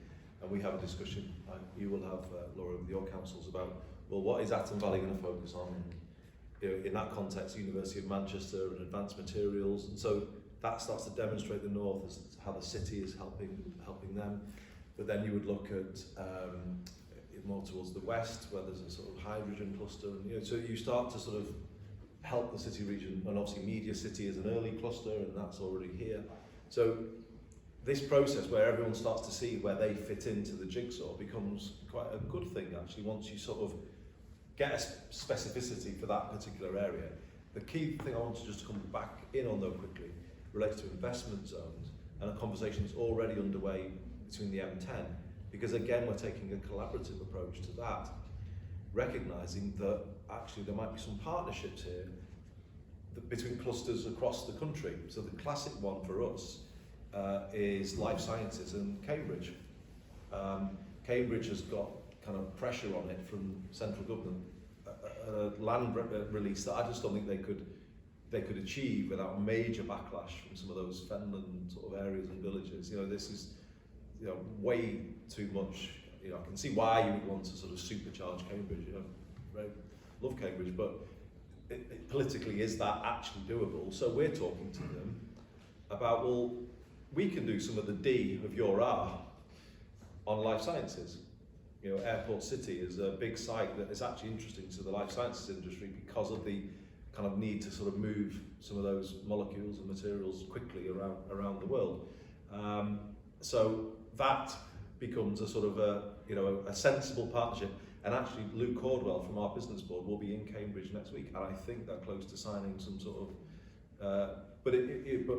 and we have a discussion, and you will have, Laura, with your councils about, well, what is Atom Valley going to focus on? You know, in that context, University of Manchester and advanced materials, and so that starts to demonstrate the north as how the city is helping them. But then you would look at more towards the west, where there's a sort of hydrogen cluster, and you know, so you start to sort of help the city region, and obviously Media City is an early cluster, and that's already here. So this process where everyone starts to see where they fit into the jigsaw becomes quite a good thing, actually, once you sort of get a specificity for that particular area. The key thing I want to just come back in on, though, quickly, relates to investment zones, and a conversation that's already underway between the M10, because again, we're taking a collaborative approach to that, recognising that actually there might be some partnerships here between clusters across the country. So the classic one for us is life sciences and Cambridge. Cambridge has got kind of pressure on it from central government, a land release that I just don't think they could achieve without major backlash from some of those fenland sort of areas and villages. You know, this is, you know, way too much. You know, I can see why you would want to sort of supercharge Cambridge. You know, right? Love Cambridge, but politically, is that actually doable? So we're talking to them about, well, we can do some of the D of your R on life sciences. You know, Airport City is a big site that is actually interesting to the life sciences industry because of the kind of need to sort of move some of those molecules and materials quickly around the world. So that becomes a sort of a sensible partnership. And actually, Luke Cordwell from our business board will be in Cambridge next week, and I think they're close to signing some sort of. But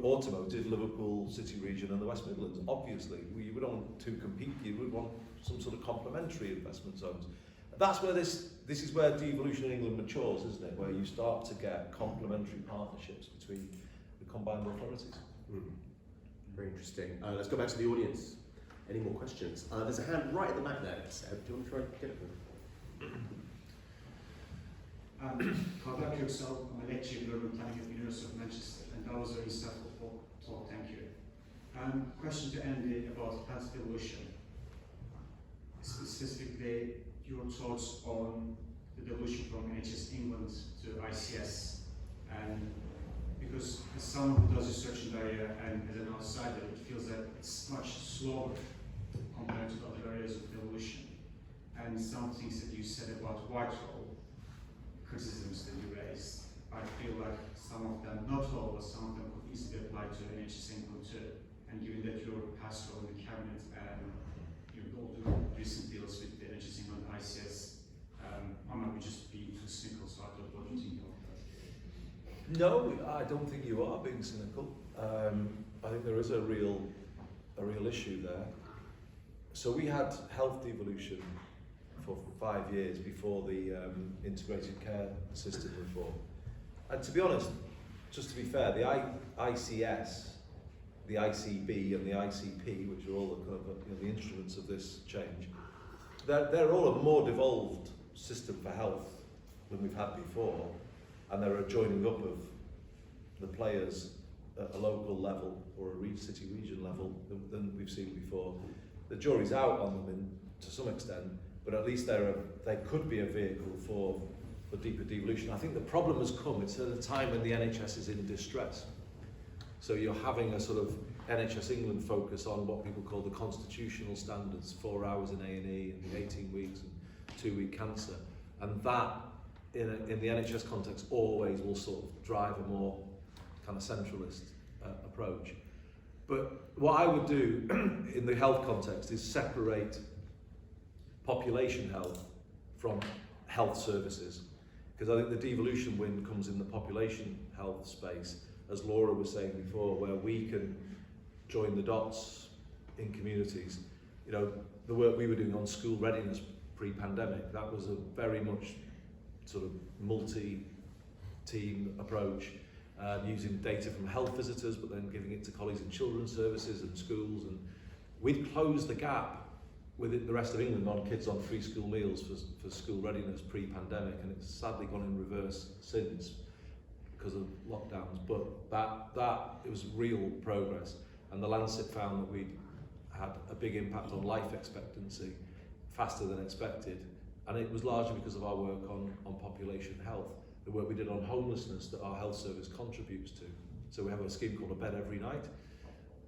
automotive, Liverpool City region, and the West Midlands. Obviously, we would want to compete. You would want some sort of complementary investment zones. That's where this is where devolution in England matures, isn't it? Where you start to get complementary partnerships between the combined authorities. Very interesting. Let's go back to the audience. Any more questions? There's a hand right at the back there. Seb, do you want to try and get it? Contact yourself. I'm a lecturer in urban planning at the University of Manchester, and that was a very insightful talk. Thank you. Question to Andy about health devolution. Specifically, your thoughts on the devolution from NHS England to ICS, and because as someone who does research in the area and as an outsider, it feels that it's much slower compared to other areas of devolution. And some things that you said about Whitehall, criticisms that you raised, I feel like some of them, not all, but some of them could easily apply to NHS England too. And given that you're pastoral in the cabinet and you've all the recent deals with the NHS England ICS, I might just be too cynical, so I don't know what you think of that. No, I don't think you are being cynical. I think there is a real issue there. So we had health devolution for 5 years before the integrated care system reform. And to be honest, just to be fair, the ICS, the ICB and the ICP, which are all the, kind of, the instruments of this change, they're all a more devolved system for health than we've had before, and they're a joining up of the players at a local level or a city region level than we've seen before. The jury's out on them to some extent, but at least they could be a vehicle for deeper devolution. I think the problem has come, it's at a time when the NHS is in distress. So you're having a sort of NHS England focus on what people call the constitutional standards, 4 hours in A&E and the 18 weeks and 2-week cancer. And that, in the NHS context, always will sort of drive a more kind of centralist approach. But what I would do in the health context is separate population health from health services. Because I think the devolution win comes in the population health space, as Laura was saying before, where we can join the dots in communities. You know, the work we were doing on school readiness pre-pandemic, that was a very much sort of multi-team approach, using data from health visitors, but then giving it to colleagues in children's services and schools. And we'd closed the gap with the rest of England on kids on free school meals for school readiness pre-pandemic, and it's sadly gone in reverse since because of lockdowns. But that it was real progress, and the Lancet found that we'd had a big impact on life expectancy faster than expected, and it was largely because of our work on population health, the work we did on homelessness that our health service contributes to. So we have a scheme called A Bed Every Night,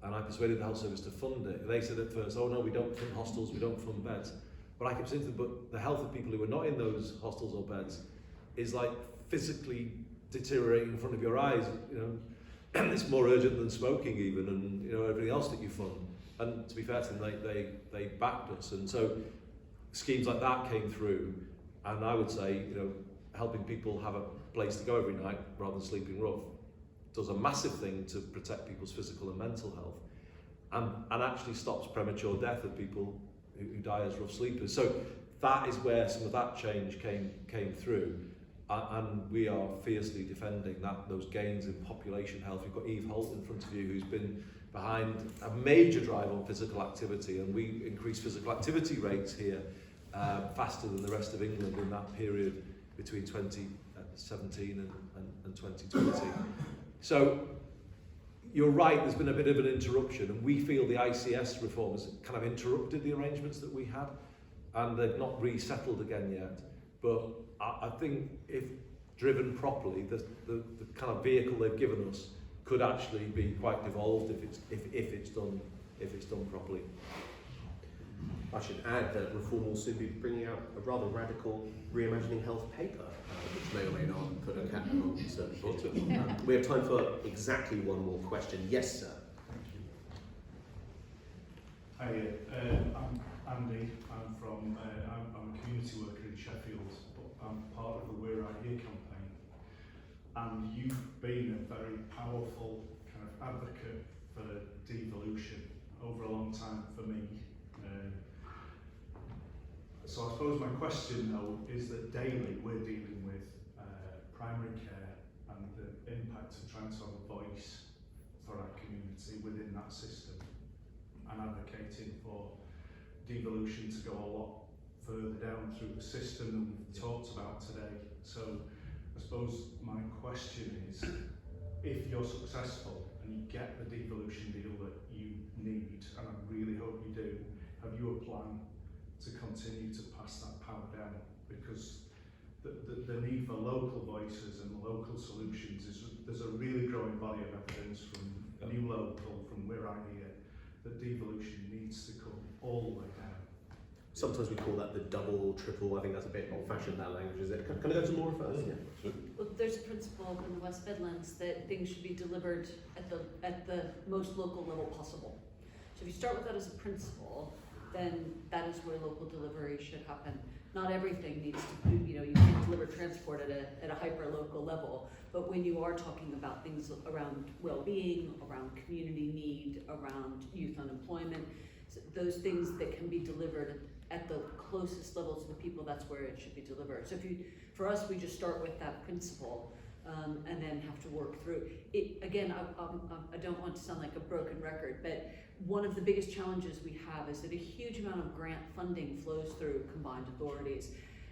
and I persuaded the health service to fund it. They said at first, oh no, we don't fund hostels, we don't fund beds. But I kept saying to them, but the health of people who are not in those hostels or beds is like physically deteriorating in front of your eyes. You know, it's more urgent than smoking even, and you know, everything else that you fund. And to be fair to them, they backed us. And so schemes like that came through, and I would say, you know, helping people have a place to go every night rather than sleeping rough does a massive thing to protect people's physical and mental health, and actually stops premature death of people who die as rough sleepers. So that is where some of that change came through, and we are fiercely defending those gains in population health. We've got Eve Holt in front of you, who's been behind a major drive on physical activity, and we increased physical activity rates here faster than the rest of England in that period between 2017 and 2020. So you're right, there's been a bit of an interruption, and we feel the ICS reform has kind of interrupted the arrangements that we had, and they've not resettled again yet. But I think if driven properly, the kind of vehicle they've given us could actually be quite devolved if it's done properly. I should add that Reform will soon be bringing out a rather radical reimagining health paper, which may or may not put a cap on certain thoughts. We have time for exactly one more question. Yes, sir. Hi, I'm Andy. I'm a community worker in Sheffield, but I'm part of the We're Right Here campaign. And you've been a very powerful kind of advocate for devolution over a long time for me. So I suppose my question though is that daily we're dealing with primary care and the impact of trying to have a voice for our community within that system, and advocating for devolution to go a lot further down through the system than we've talked about today. So I suppose my question is, if you're successful and you get the devolution deal that you need, and I really hope you do, have you a plan to continue to pass that power down? Because the need for local voices and local solutions is, there's a really growing body of evidence from New Local, from We're Right Here, that devolution needs to come all the way down. Sometimes we call that the double, triple. I think that's a bit old-fashioned, that language, is it? Can I go to Laura first? Yeah. Well, there's a principle in the West Midlands that things should be delivered at the most local level possible. So if you start with that as a principle, then that is where local delivery should happen. Not everything needs to, you can't deliver transport at a hyper-local level, but when you are talking about things around well-being, around community need, around youth unemployment, those things that can be delivered at the closest level to the people, that's where it should be delivered. So for us, we just start with that principle, and then have to work through it. Again, I don't want to sound like a broken record, but one of the biggest challenges we have is that a huge amount of grant funding flows through combined authorities,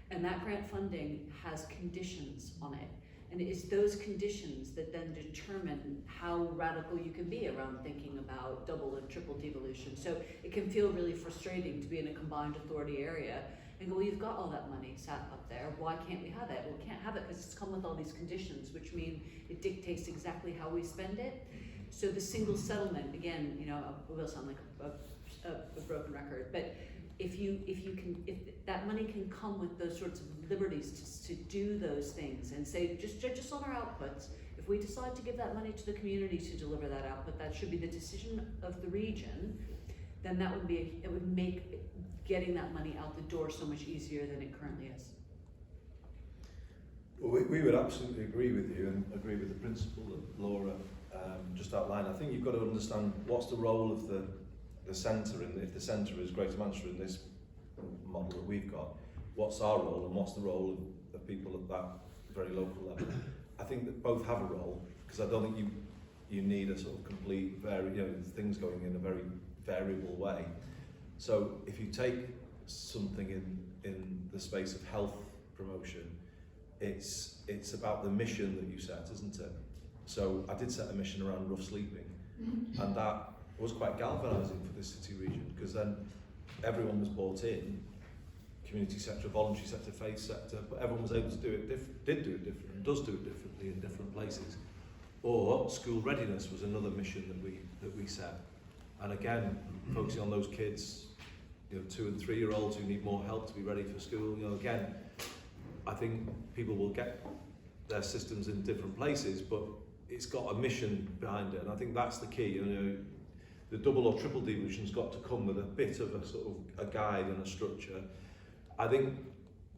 and that grant funding has conditions on it. And it's those conditions that then determine how radical you can be around thinking about double and triple devolution. So it can feel really frustrating to be in a combined authority area and go, well, you've got all that money sat up there, why can't we have it? Well, we can't have it because it's come with all these conditions, which mean it dictates exactly how we spend it. So the single settlement, again, you know, it will sound like a broken record, but if that money can come with those sorts of liberties to do those things and say, just judge us on our outputs. If we decide to give that money to the community to deliver that output, that should be the decision of the region, then that would be, it would make getting that money out the door so much easier than it currently is. Well, we would absolutely agree with you and agree with the principle that Laura just outlined. I think you've got to understand what's the role of the centre, and if the centre is Greater Manchester in this model that we've got, what's our role and what's the role of people at that very local level. I think that both have a role, because I don't think you need a sort of complete things going in a very variable way. So if you take something in the space of health promotion, it's about the mission that you set, isn't it? So I did set a mission around rough sleeping, and that was quite galvanising for the city region, because then everyone was bought in, community sector, voluntary sector, faith sector, but everyone was able to do it, did do it differently, and does do it differently in different places. Or school readiness was another mission that we set, and again focusing on those kids, 2 and 3 year olds who need more help to be ready for school. Again, I think people will get their systems in different places, but it's got a mission behind it, and I think that's the key. The double or triple devolution's got to come with a bit of a sort of a guide and a structure. I think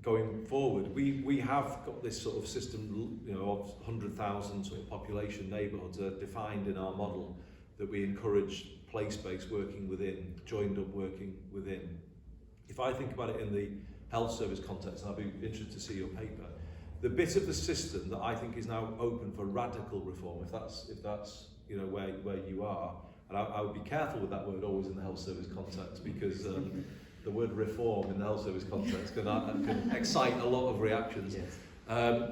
going forward, we have got this sort of system, of 100,000 sort of population neighbourhoods defined in our model, that we encourage place-based working within, joined up working within. If I think about it in the health service context, and I'd be interested to see your paper, the bit of the system that I think is now open for radical reform, if that's where you are, and I would be careful with that word always in the health service context, because the word reform in the health service context can excite a lot of reactions. Yes.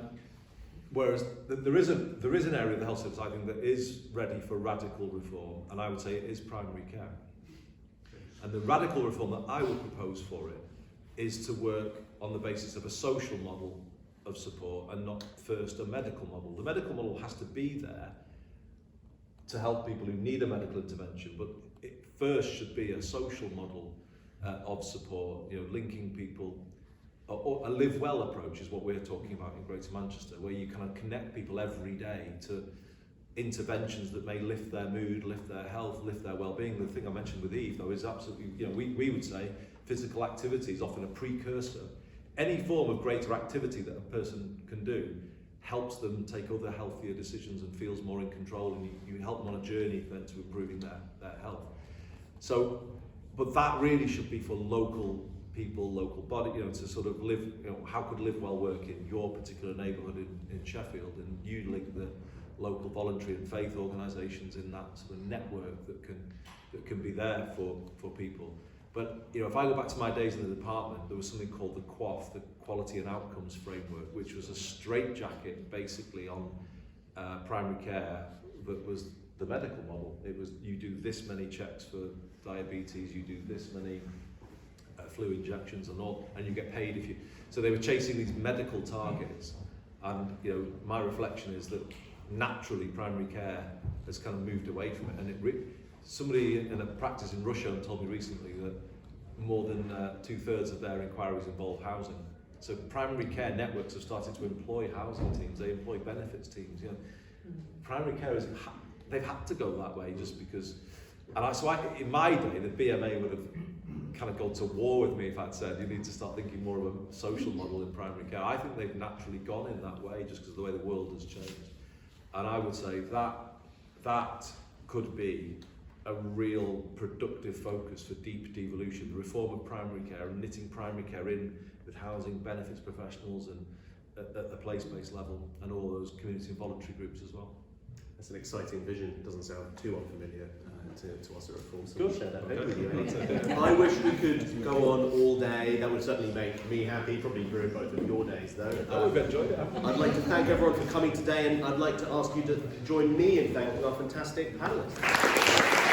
Whereas there is an area of the health service, I think, that is ready for radical reform, and I would say it is primary care. And the radical reform that I would propose for it is to work on the basis of a social model of support and not first a medical model. The medical model has to be there to help people who need a medical intervention, but it first should be a social model of support, linking people. Or a live well approach is what we're talking about in Greater Manchester, where you kind of connect people every day to interventions that may lift their mood, lift their health, lift their well-being. The thing I mentioned with Eve, though, is absolutely, we would say physical activity is often a precursor. Any form of greater activity that a person can do helps them take other healthier decisions and feels more in control, and you help them on a journey then to improving their health. So, but that really should be for local people, local body, to sort of live, how could live well work in your particular neighbourhood in Sheffield, and you link the local voluntary and faith organisations in that sort of network that can be there for people. But if I go back to my days in the department, there was something called the QOF, the Quality and Outcomes Framework, which was a straitjacket basically on primary care that was the medical model. It was, you do this many checks for diabetes, you do this many flu injections and all, and you get paid if you. So they were chasing these medical targets, and my reflection is that naturally primary care has kind of moved away from it. And somebody in a practice in Russia told me recently that more than 2/3 of their inquiries involve housing. So primary care networks have started to employ housing teams, they employ benefits teams. Primary care they've had to go that way just because. And so in my day, the BMA would have kind of gone to war with me if I'd said you need to start thinking more of a social model in primary care. I think they've naturally gone in that way just because of the way the world has changed. And I would say that could be a real productive focus for deep devolution, the reform of primary care and knitting primary care in with housing, benefits professionals, and at the place-based level, and all those community and voluntary groups as well. That's an exciting vision. It doesn't sound too unfamiliar to us at Reform, so Good. we'll share that with you. I wish we could go on all day. That would certainly make me happy, probably ruin both of your days though. We've enjoyed it. I'd like to thank everyone for coming today, and I'd like to ask you to join me in thanking our fantastic panellists.